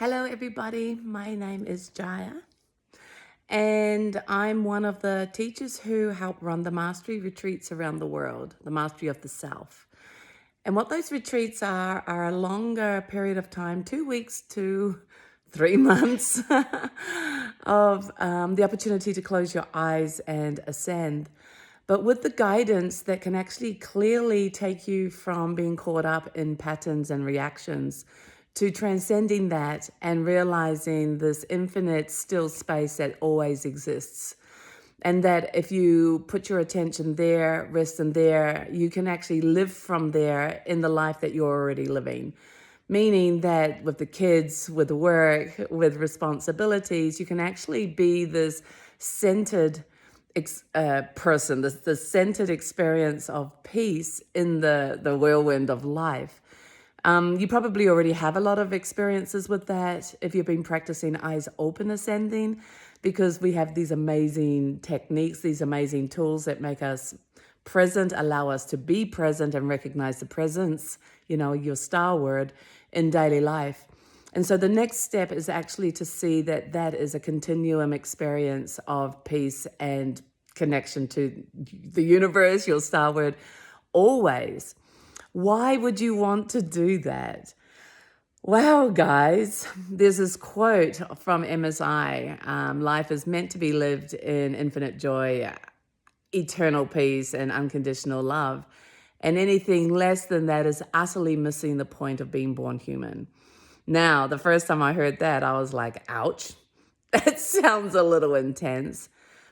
Hello, everybody. My name is Jaya, and I'm one of the teachers who help run the mastery retreats around the world, the mastery of the self. And what those retreats are a longer period of time, 2 weeks to 3 months of the opportunity to close your eyes and ascend. But with the guidance that can actually clearly take you from being caught up in patterns and reactions to transcending that and realizing this infinite still space that always exists. And that if you put your attention there, rest in there, you can actually live from there in the life that you're already living. Meaning that with the kids, with the work, with responsibilities, you can actually be this centered person, this centered experience of peace in the whirlwind of life. You probably already have a lot of experiences with that if you've been practicing eyes open ascending, because we have these amazing techniques, these amazing tools that make us present, allow us to be present and recognize the presence, your star word in daily life. And so the next step is actually to see that that is a continuum experience of peace and connection to the universe, your star word, always. Why would you want to do that? Wow, guys, there's this quote from MSI, life is meant to be lived in infinite joy, eternal peace, and unconditional love. And anything less than that is utterly missing the point of being born human. Now, the first time I heard that, I was like, ouch, that sounds a little intense.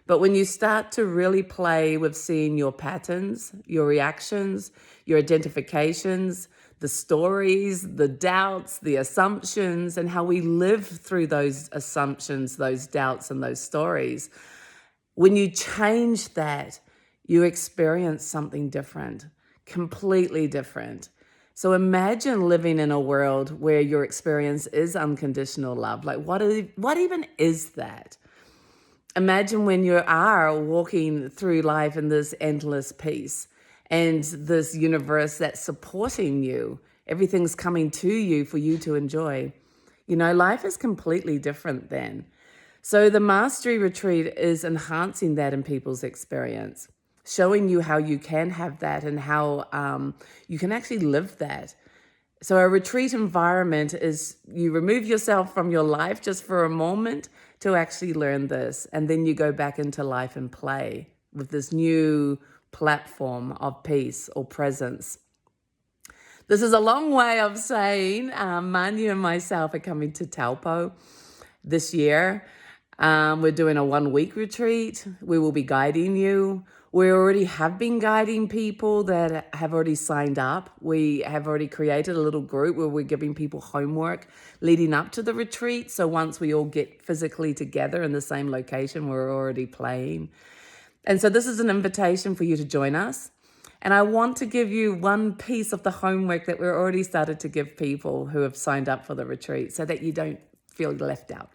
But when you start to really play with seeing your patterns, your reactions, your identifications, the stories, the doubts, the assumptions, and how we live through those assumptions, those doubts, and those stories, when you change that, you experience something different, completely different. So imagine living in a world where your experience is unconditional love. Like, what even is that? Imagine when you are walking through life in this endless peace and this universe that's supporting you. Everything's coming to you for you to enjoy. Life is completely different then. So the mastery retreat is enhancing that in people's experience, showing you how you can have that and how you can actually live that. So a retreat environment is you remove yourself from your life just for a moment to actually learn this. And then you go back into life and play with this new platform of peace or presence. This is a long way of saying Manu and myself are coming to Taupo this year. We're doing a 1-week retreat. We will be guiding you. We already have been guiding people that have already signed up. We have already created a little group where we're giving people homework leading up to the retreat. So once we all get physically together in the same location, we're already playing. And so this is an invitation for you to join us. And I want to give you one piece of the homework that we're already started to give people who have signed up for the retreat so that you don't feel left out.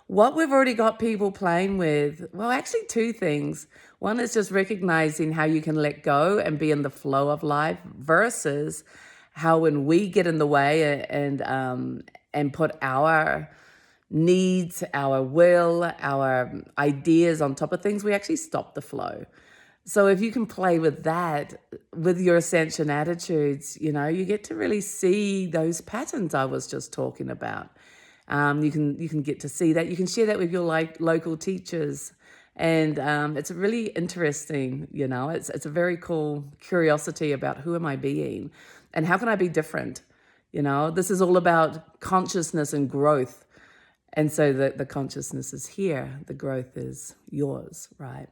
What we've already got people playing with, well, actually 2 things. One is just recognizing how you can let go and be in the flow of life versus how when we get in the way and put our needs, our will, our ideas on top of things, we actually stop the flow. So if you can play with that, with your ascension attitudes, you get to really see those patterns I was just talking about. You can get to see that. You can share that with your local teachers. And it's really interesting, it's a very cool curiosity about who am I being and how can I be different? This is all about consciousness and growth. And so the consciousness is here. The growth is yours, right?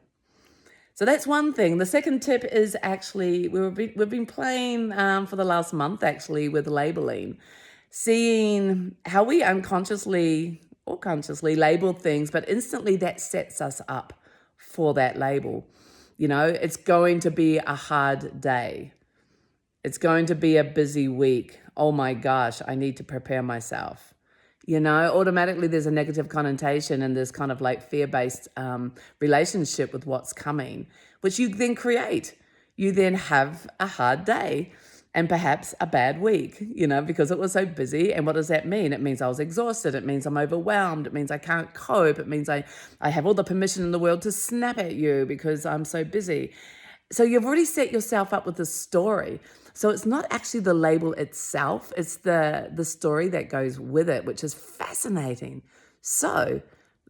So that's one thing. The second tip is actually, we've been playing for the last month actually with labeling. Seeing how we unconsciously or consciously label things, but instantly that sets us up for that label. It's going to be a hard day. It's going to be a busy week. Oh my gosh, I need to prepare myself. Automatically there's a negative connotation and this kind of like fear-based relationship with what's coming, which you then create. You then have a hard day. and perhaps a bad week, because it was so busy. And what does that mean? It means I was exhausted. It means I'm overwhelmed. It means I can't cope. It means I have all the permission in the world to snap at you because I'm so busy. So you've already set yourself up with the story. So it's not actually the label itself, it's the story that goes with it, which is fascinating. So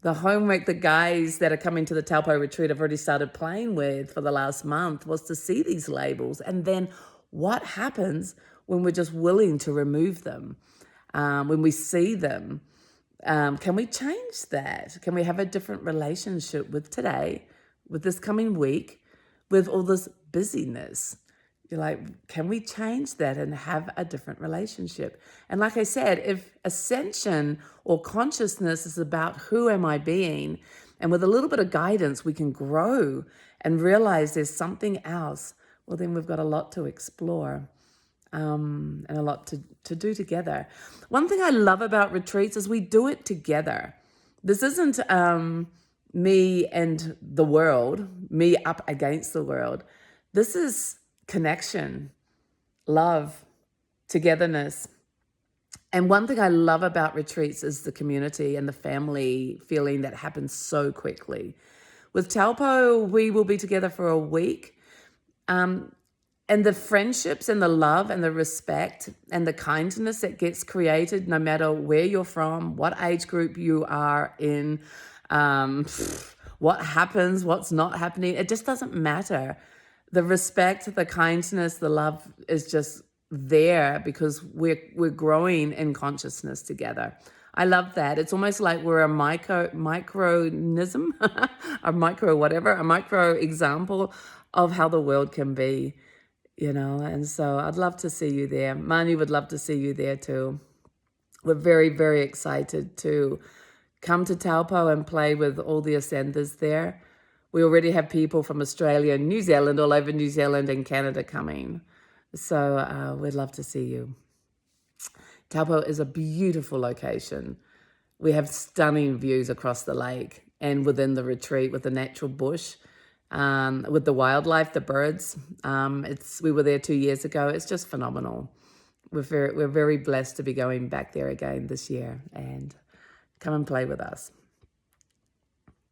the homework the guys that are coming to the Taupo retreat have already started playing with for the last month was to see these labels, and then what happens when we're just willing to remove them, when we see them. Can we change that? Can we have a different relationship with today, with this coming week, with all this busyness? You're like, can we change that and have a different relationship? And like I said, if ascension or consciousness is about who am I being, and with a little bit of guidance, we can grow and realize there's something else, well, then we've got a lot to explore. And a lot to do together. One thing I love about retreats is we do it together. This isn't me and the world, me up against the world. This is connection, love, togetherness. And one thing I love about retreats is the community and the family feeling that happens so quickly. With Taupo, we will be together for a week. And the friendships and the love and the respect and the kindness that gets created, no matter where you're from, what age group you are in, what happens, what's not happening, it just doesn't matter. The respect, the kindness, the love is just there because we're growing in consciousness together. I love that. It's almost like we're a micronism, a micro example of how the world can be. And so I'd love to see you there. Mani would love to see you there too. We're very, very excited to come to Taupo and play with all the ascenders there. We already have people from Australia and New Zealand, all over New Zealand and Canada coming. So we'd love to see you. Taupo is a beautiful location. We have stunning views across the lake and within the retreat with the natural bush. With the wildlife, the birds. We were there 2 years ago. It's just phenomenal. We're very blessed to be going back there again this year, and come and play with us.